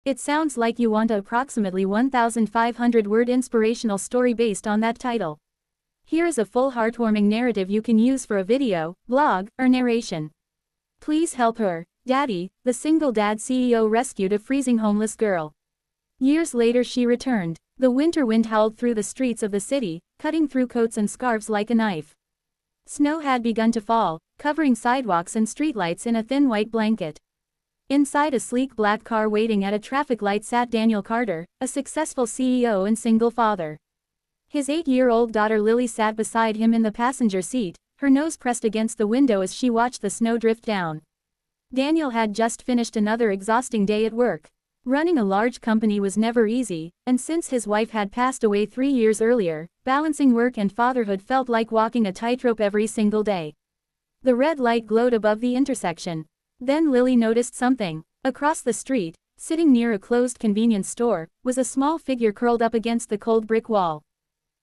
It sounds like you want a approximately 1,500-word inspirational story based on that title. Here is a full heartwarming narrative you can use for a video, blog, or narration. Please help her. Daddy, the single dad CEO rescued a freezing homeless girl. Years later she returned. The winter wind howled through the streets of the city, cutting through coats and scarves like a knife. Snow had begun to fall, covering sidewalks and streetlights in a thin white blanket. Inside a sleek black car waiting at a traffic light sat Daniel Carter, a successful CEO and single father. His 8-year-old daughter Lily sat beside him in the passenger seat, her nose pressed against the window as she watched the snow drift down. Daniel had just finished another exhausting day at work. Running a large company was never easy, and since his wife had passed away 3 years earlier, balancing work and fatherhood felt like walking a tightrope every single day. The red light glowed above the intersection. Then Lily noticed something. Across the street, sitting near a closed convenience store, was a small figure curled up against the cold brick wall.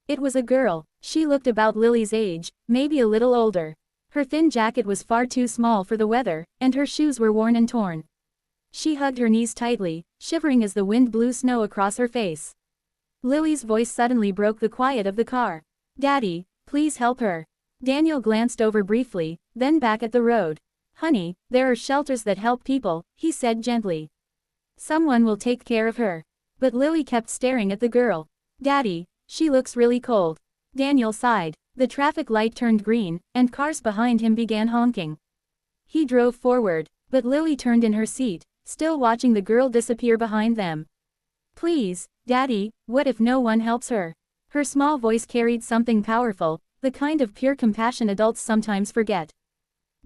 It was a girl. She looked about Lily's age, maybe a little older. Her thin jacket was far too small for the weather, and her shoes were worn and torn. She hugged her knees tightly, shivering as the wind blew snow across her face. Lily's voice suddenly broke the quiet of the car. Daddy, please help her. Daniel glanced over briefly, then back at the road. Honey, there are shelters that help people, he said gently. Someone will take care of her. But Lily kept staring at the girl. Daddy, she looks really cold. Daniel sighed. The traffic light turned green, and cars behind him began honking. He drove forward, but Lily turned in her seat, still watching the girl disappear behind them. Please, Daddy, what if no one helps her? Her small voice carried something powerful, the kind of pure compassion adults sometimes forget.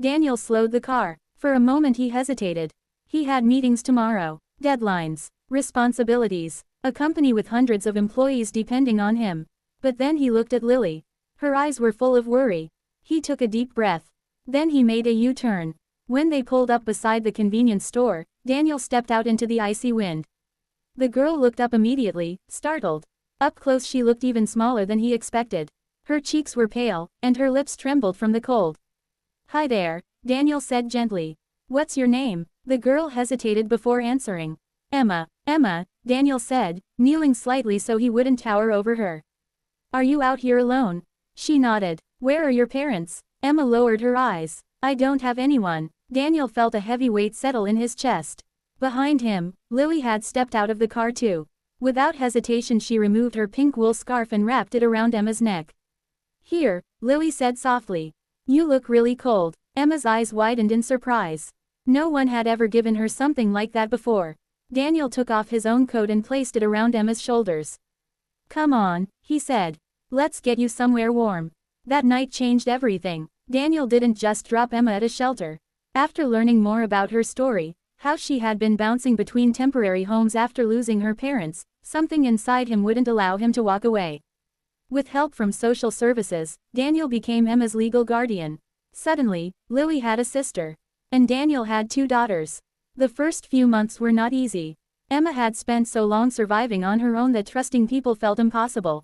Daniel slowed the car. For a moment he hesitated. He had meetings tomorrow, deadlines, responsibilities, a company with hundreds of employees depending on him. But then he looked at Lily. Her eyes were full of worry. He took a deep breath. Then he made a U-turn. When they pulled up beside the convenience store, Daniel stepped out into the icy wind. The girl looked up immediately, startled. Up close she looked even smaller than he expected. Her cheeks were pale, and her lips trembled from the cold. Hi there, Daniel said gently. What's your name? The girl hesitated before answering. Emma, Daniel said, kneeling slightly so he wouldn't tower over her. Are you out here alone? She nodded. Where are your parents? Emma lowered her eyes. I don't have anyone. Daniel felt a heavy weight settle in his chest. Behind him, Lily had stepped out of the car too. Without hesitation she removed her pink wool scarf and wrapped it around Emma's neck. Here, Lily said softly. You look really cold. Emma's eyes widened in surprise. No one had ever given her something like that before. Daniel took off his own coat and placed it around Emma's shoulders. Come on, he said. Let's get you somewhere warm. That night changed everything. Daniel didn't just drop Emma at a shelter. After learning more about her story, how she had been bouncing between temporary homes after losing her parents, something inside him wouldn't allow him to walk away. With help from social services, Daniel became Emma's legal guardian. Suddenly, Lily had a sister. And Daniel had 2 daughters. The first few months were not easy. Emma had spent so long surviving on her own that trusting people felt impossible.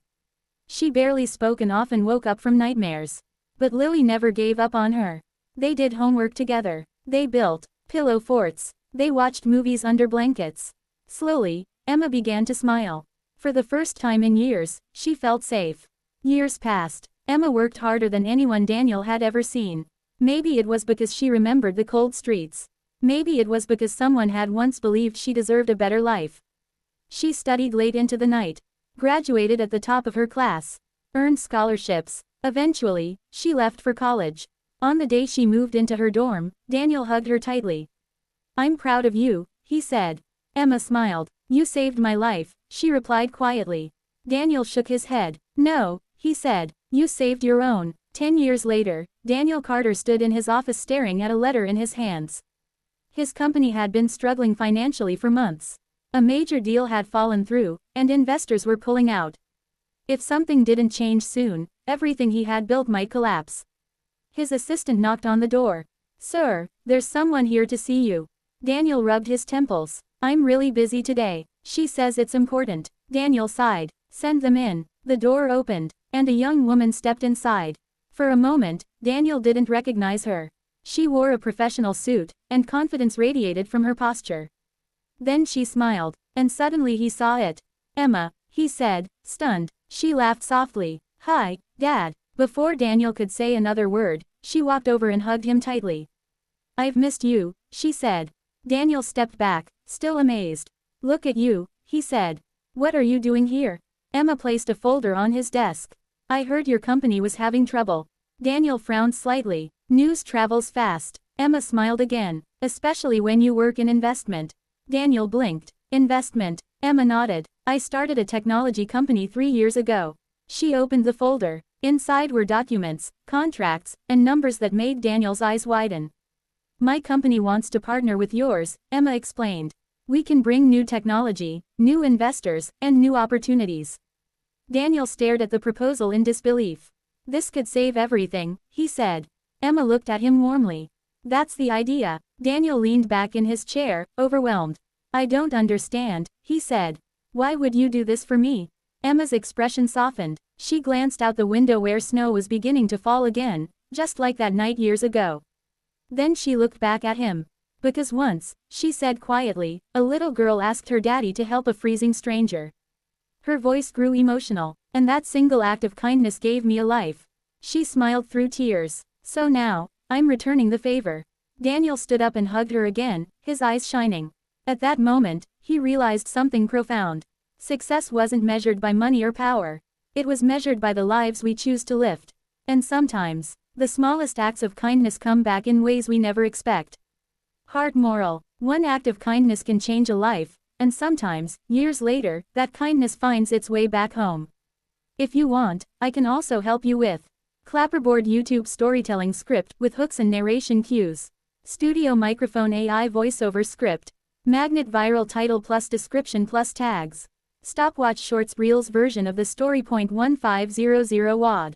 She barely spoke and often woke up from nightmares. But Lily never gave up on her. They did homework together. They built pillow forts. They watched movies under blankets. Slowly, Emma began to smile. For the first time in years, she felt safe. Years passed. Emma worked harder than anyone Daniel had ever seen. Maybe it was because she remembered the cold streets. Maybe it was because someone had once believed she deserved a better life. She studied late into the night. Graduated at the top of her class. Earned scholarships. Eventually, she left for college. On the day she moved into her dorm, Daniel hugged her tightly. I'm proud of you, he said. Emma smiled. You saved my life, she replied quietly. Daniel shook his head. No, he said. You saved your own. 10 years later, Daniel Carter stood in his office staring at a letter in his hands. His company had been struggling financially for months. A major deal had fallen through, and investors were pulling out. If something didn't change soon, everything he had built might collapse. His assistant knocked on the door. Sir, there's someone here to see you. Daniel rubbed his temples. I'm really busy today. She says it's important. Daniel sighed. Send them in. The door opened, and a young woman stepped inside. For a moment, Daniel didn't recognize her. She wore a professional suit, and confidence radiated from her posture. Then she smiled, and suddenly he saw it. Emma, he said, stunned. She laughed softly. Hi, Dad. Before Daniel could say another word, she walked over and hugged him tightly. I've missed you, she said. Daniel stepped back, still amazed. Look at you, he said. What are you doing here? Emma placed a folder on his desk. I heard your company was having trouble. Daniel frowned slightly. News travels fast. Emma smiled again. Especially when you work in investment. Daniel blinked. Investment. Emma nodded. I started a technology company 3 years ago. She opened the folder. Inside were documents, contracts, and numbers that made Daniel's eyes widen. My company wants to partner with yours, Emma explained. We can bring new technology, new investors, and new opportunities. Daniel stared at the proposal in disbelief. This could save everything, he said. Emma looked at him warmly. That's the idea. Daniel leaned back in his chair, overwhelmed. I don't understand, he said. Why would you do this for me? Emma's expression softened. She glanced out the window where snow was beginning to fall again, just like that night years ago. Then she looked back at him. Because once, she said quietly, a little girl asked her daddy to help a freezing stranger. Her voice grew emotional, and that single act of kindness gave me a life. She smiled through tears. So now, I'm returning the favor. Daniel stood up and hugged her again, his eyes shining. At that moment, he realized something profound. Success wasn't measured by money or power. It was measured by the lives we choose to lift. And sometimes, the smallest acts of kindness come back in ways we never expect. Heart moral. One act of kindness can change a life, and sometimes, years later, that kindness finds its way back home. If you want, I can also help you with Clapperboard YouTube storytelling script with hooks and narration cues. Studio microphone AI voiceover script. Magnet viral title plus description plus tags. Stopwatch Shorts Reels version of the story. 1500 WAD.